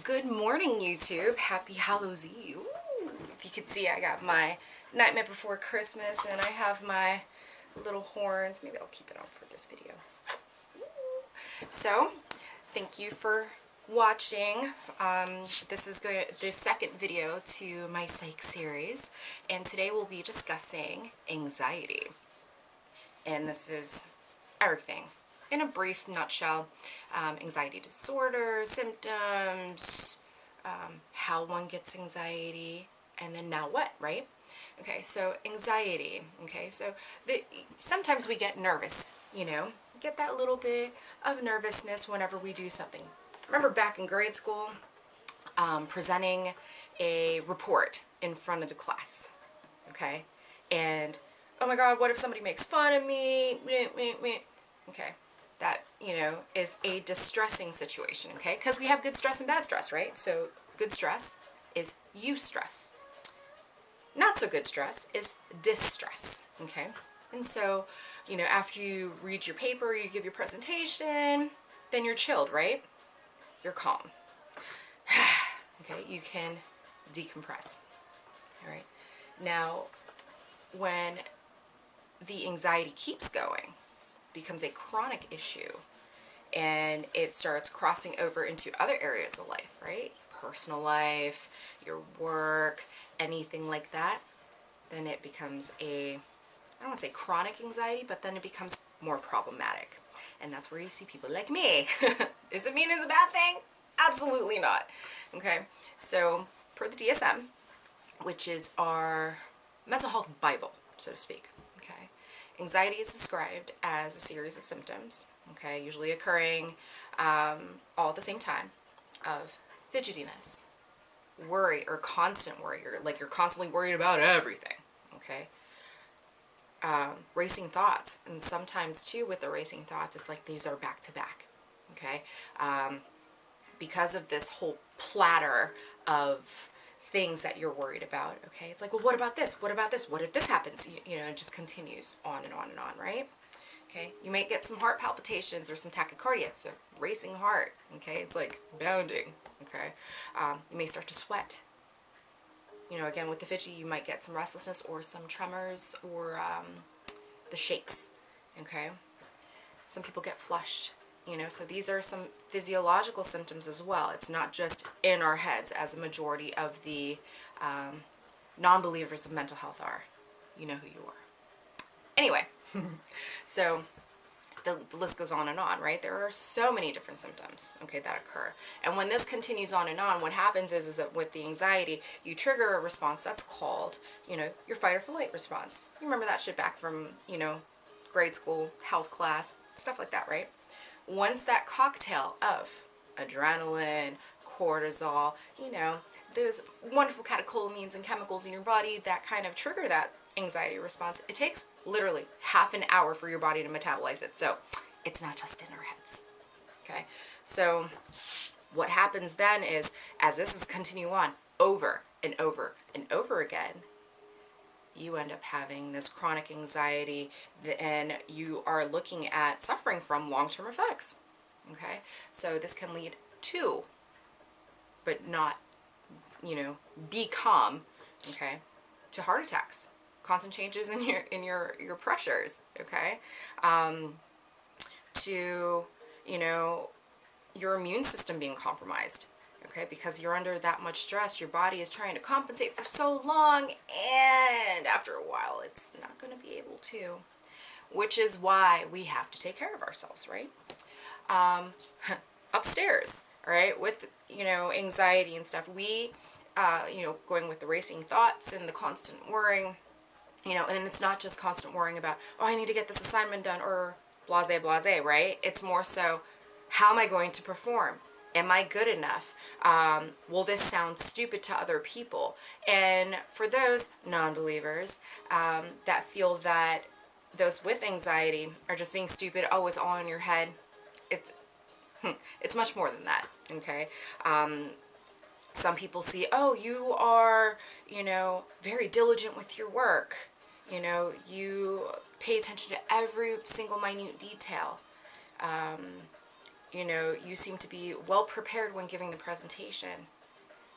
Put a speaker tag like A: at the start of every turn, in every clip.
A: Good morning, YouTube. Happy Hallows Eve. Ooh. If you could see, I got my Nightmare Before Christmas and I have my little horns. Maybe I'll keep it on for this video. Ooh. So, thank you for watching. This is the second video to my Psych series, and today we'll be discussing anxiety. And this is everything. In a brief nutshell, anxiety disorder, symptoms, how one gets anxiety, and then now what, right? Okay, so anxiety, okay, so sometimes we get nervous, get that little bit of nervousness whenever we do something. Remember back in grade school, presenting a report in front of the class, okay, and oh my God, what if somebody makes fun of me? Okay, that, is a distressing situation, okay? Because we have good stress and bad stress, right? So good stress is eustress. Not so good stress is distress, okay? And so, after you read your paper, you give your presentation, then you're chilled, right? You're calm. Okay, you can decompress, all right? Now, when the anxiety keeps going, becomes a chronic issue, and it starts crossing over into other areas of life, right? Personal life, your work, anything like that, then it becomes I don't want to say chronic anxiety, but then it becomes more problematic. And that's where you see people like me. Does it mean it's a bad thing? Absolutely not. Okay, so per the DSM, which is our mental health Bible, so to speak, okay, anxiety is described as a series of symptoms, okay, usually occurring all at the same time, of fidgetiness, worry, or constant worry, or like you're constantly worried about everything, okay, racing thoughts, and sometimes too with the racing thoughts, it's like these are back to back, okay, because of this whole platter of things that you're worried about, okay? It's like, well, what about this? What about this? What if this happens? It just continues on and on and on, right? Okay, you might get some heart palpitations or some tachycardia, so racing heart, okay? It's like bounding, okay? You may start to sweat. Again, with the fidgety, you might get some restlessness or some tremors or the shakes, okay? Some people get flushed. So these are some physiological symptoms as well. It's not just in our heads, as a majority of the non-believers of mental health are. You know who you are. Anyway, so the list goes on and on, right? There are so many different symptoms, okay, that occur. And when this continues on and on, what happens is that with the anxiety, you trigger a response that's called, your fight or flight response. You remember that shit back from, grade school, health class, stuff like that, right? Once that cocktail of adrenaline, cortisol, those wonderful catecholamines and chemicals in your body that kind of trigger that anxiety response, it takes literally half an hour for your body to metabolize it. So it's not just in our heads, okay? So what happens then is, as this is continue on over and over and over again, you end up having this chronic anxiety, and you are looking at suffering from long-term effects, okay? So this can lead to, but not, become, okay, to heart attacks, constant changes in your pressures, okay, to, your immune system being compromised. Okay, because you're under that much stress, your body is trying to compensate for so long, and after a while, it's not going to be able to, which is why we have to take care of ourselves, right? Upstairs, right, with, anxiety and stuff, we, going with the racing thoughts and the constant worrying, and it's not just constant worrying about, oh, I need to get this assignment done, or blase, right? It's more so, how am I going to perform? Am I good enough? Will this sound stupid to other people? And for those non-believers that feel that those with anxiety are just being stupid, oh, it's all in your head, it's much more than that, okay? Some people see, oh, you are, very diligent with your work. You pay attention to every single minute detail. you know, you seem to be well prepared when giving the presentation.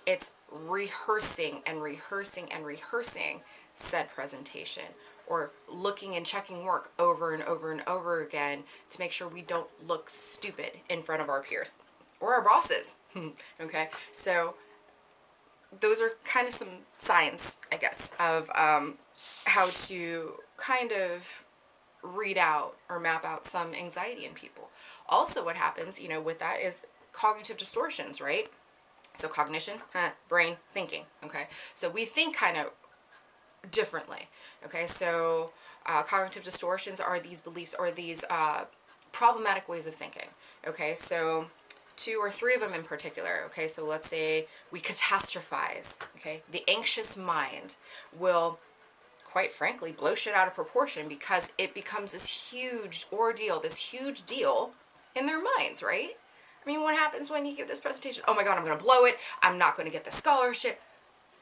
A: It's rehearsing and rehearsing and rehearsing said presentation, or looking and checking work over and over and over again to make sure we don't look stupid in front of our peers or our bosses. Okay, so those are kind of some signs, I guess, of how to kind of read out or map out some anxiety in people. Also, what happens, you know, with that is cognitive distortions, right? So cognition, brain, thinking, okay? So we think kind of differently, okay? So cognitive distortions are these beliefs or these problematic ways of thinking, okay? So 2 or 3 of them in particular, okay? So let's say we catastrophize, okay? The anxious mind will, quite frankly, blow shit out of proportion because it becomes this huge ordeal, this huge deal in their minds, right? I mean, what happens when you give this presentation? Oh my God, I'm going to blow it. I'm not going to get the scholarship.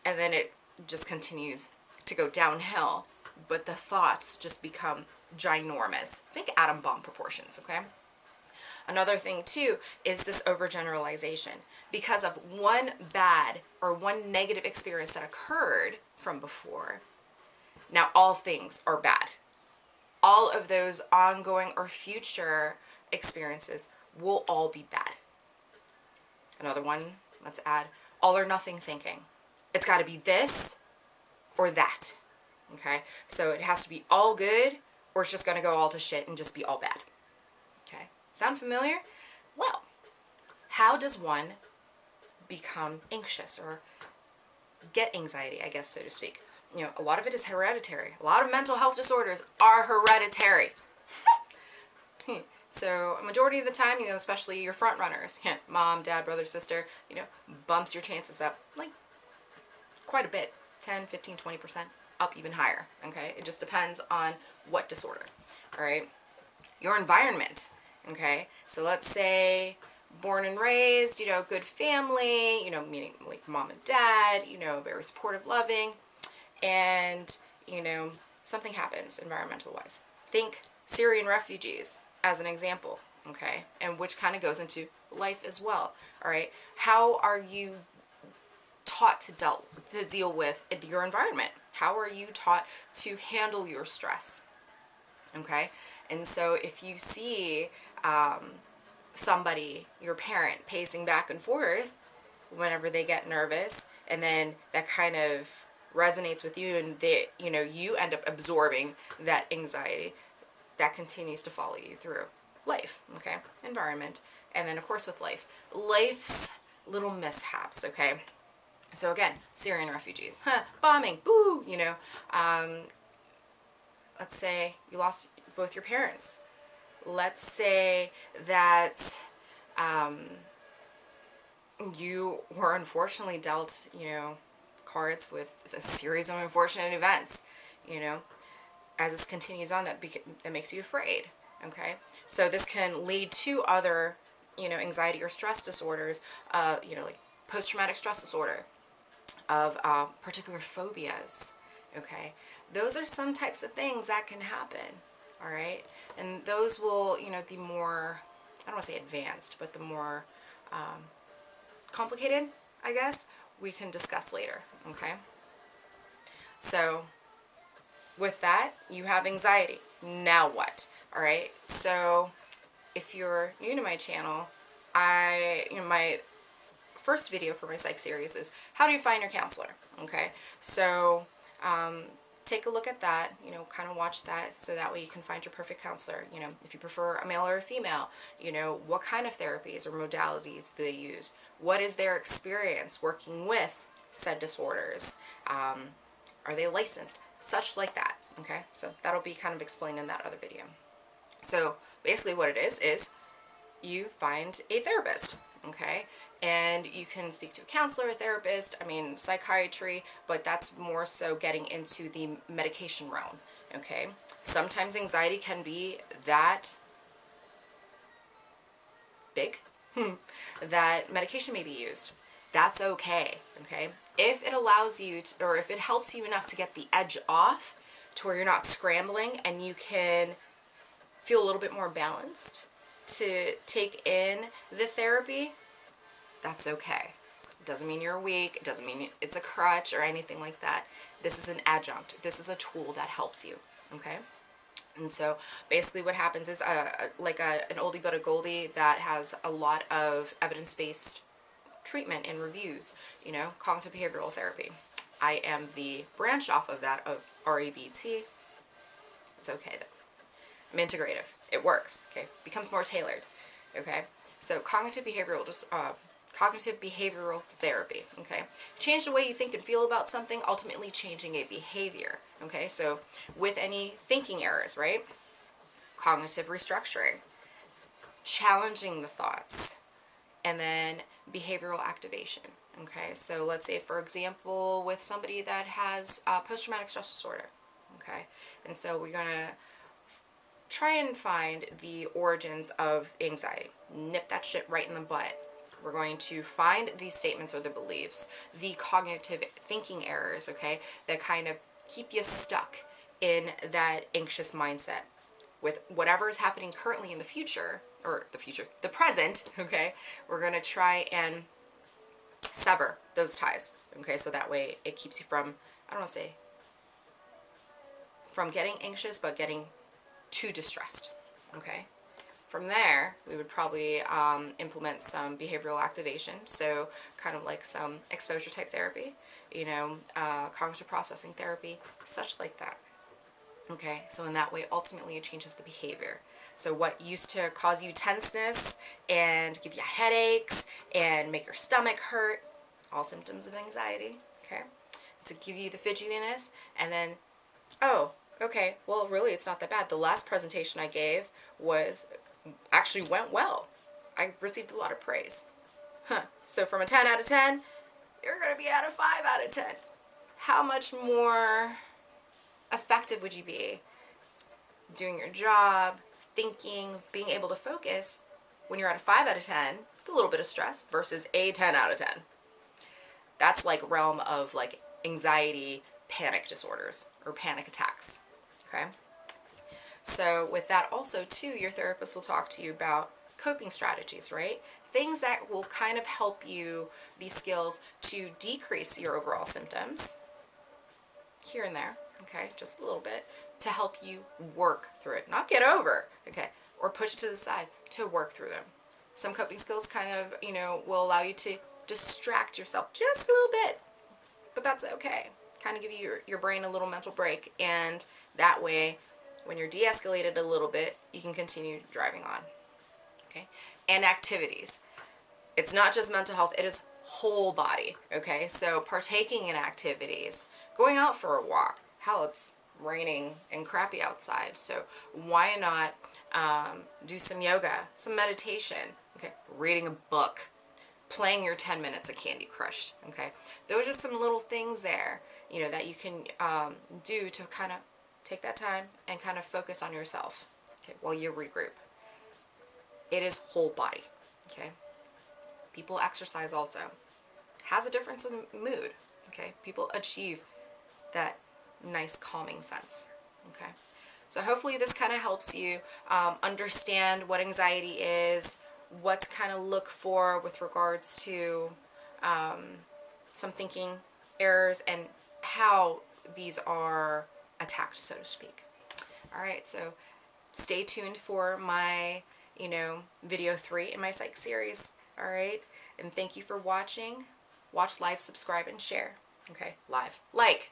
A: And then it just continues to go downhill. But the thoughts just become ginormous. Think atom bomb proportions, okay? Another thing too is this overgeneralization. Because of one bad or one negative experience that occurred from before, now all things are bad. All of those ongoing or future experiences will all be bad. Another one, let's add all or nothing thinking. It's got to be this or that. Okay? So it has to be all good or it's just going to go all to shit and just be all bad. Okay? Sound familiar? Well, how does one become anxious or get anxiety, I guess, so to speak? You know, a lot of it is hereditary. A lot of mental health disorders are hereditary. So a majority of the time, you know, especially your front runners, mom, dad, brother, sister, you know, bumps your chances up like quite a bit, 10, 15, 20% up, even higher, okay? It just depends on what disorder, all right? Your environment, okay? So let's say born and raised, you know, good family, you know, meaning like mom and dad, you know, very supportive, loving, and, you know, something happens environmental-wise. Think Syrian refugees as an example, okay? And which kind of goes into life as well, all right? How are you taught to deal with your environment? How are you taught to handle your stress, okay? And so if you see somebody, your parent, pacing back and forth whenever they get nervous, and then that kind of resonates with you, and they, you know, you end up absorbing that anxiety, that continues to follow you through life, okay? Environment. And then, of course, with life's little mishaps, okay? So again, Syrian refugees, bombing, boo, you know. Let's say you lost both your parents. Let's say that you were unfortunately dealt, you know, cards with a series of unfortunate events, you know. As this continues on, that makes you afraid, okay? So this can lead to other, you know, anxiety or stress disorders, you know, like post-traumatic stress disorder, of particular phobias, okay? Those are some types of things that can happen, all right? And those will, you know, the more, I don't want to say advanced, but the more complicated, I guess, we can discuss later, okay? So with that, you have anxiety. Now what? All right. So if you're new to my channel, my first video for my psych series is how do you find your counselor? Okay. So take a look at that, you know, kind of watch that so that way you can find your perfect counselor. You know, if you prefer a male or a female, you know, what kind of therapies or modalities do they use? What is their experience working with said disorders? Are they licensed? Such like that, okay? So that'll be kind of explained in that other video. So basically what it is you find a therapist, okay? And you can speak to a counselor, a therapist, I mean, psychiatry, but that's more so getting into the medication realm, okay? Sometimes anxiety can be that big that medication may be used. That's okay, okay? If it allows you to, or if it helps you enough to get the edge off to where you're not scrambling and you can feel a little bit more balanced to take in the therapy, that's okay. It doesn't mean you're weak. It doesn't mean it's a crutch or anything like that. This is an adjunct. This is a tool that helps you, okay? And so basically what happens is an oldie but a goldie that has a lot of evidence-based treatment and reviews, you know, cognitive behavioral therapy. I am the branch off of that of REBT. It's okay though. I'm integrative. It works, okay? Becomes more tailored, okay? So cognitive behavioral therapy, okay? Change the way you think and feel about something, ultimately changing a behavior, okay? So with any thinking errors, right? Cognitive restructuring, challenging the thoughts, and then behavioral activation, okay? So let's say, for example, with somebody that has post-traumatic stress disorder, okay? And so we're going to try and find the origins of anxiety. Nip that shit right in the butt. We're going to find these statements or the beliefs, the cognitive thinking errors, okay, that kind of keep you stuck in that anxious mindset. With whatever is happening currently in the future, the present, okay, we're going to try and sever those ties, okay, so that way it keeps you from, I don't want to say from getting anxious, but getting too distressed, okay? From there, we would probably implement some behavioral activation, so kind of like some exposure type therapy, you know, cognitive processing therapy, such like that. Okay, so in that way, ultimately it changes the behavior. So what used to cause you tenseness and give you headaches and make your stomach hurt, all symptoms of anxiety, okay? To give you the fidgetiness, and then, oh, okay, well, really, it's not that bad. The last presentation I gave actually went well. I received a lot of praise. So from a 10 out of 10, you're going to be at a 5 out of 10. How much more effective would you be doing your job, thinking, being able to focus when you're at a 5 out of 10 with a little bit of stress versus a 10 out of 10? That's like realm of like anxiety, panic disorders or panic attacks, okay? So with that also too, your therapist will talk to you about coping strategies, right? Things that will kind of help you, these skills, to decrease your overall symptoms here and there, okay, just a little bit, to help you work through it, not get over, okay, or push it to the side, to work through them. Some coping skills kind of, you know, will allow you to distract yourself just a little bit, but that's okay. Kind of give you your brain a little mental break, and that way, when you're de-escalated a little bit, you can continue driving on, okay? And activities. It's not just mental health, it is whole body, okay? So partaking in activities, going out for a walk. Hell, it's raining and crappy outside, so why not do some yoga, some meditation, okay? Reading a book, playing your 10 minutes of Candy Crush, okay? Those are some little things there, you know, that you can do to kind of take that time and kind of focus on yourself, okay, while you regroup. It is whole body, okay? People exercise also. Has a difference in mood, okay? People achieve that nice calming sense, okay? So hopefully this kind of helps you understand what anxiety is, what to kind of look for with regards to some thinking errors and how these are attacked, so to speak. All right, so stay tuned for my, you know, video 3 in my Psych series. All right, and thank you for watching. Watch, live, subscribe, and share. Okay, live. Like.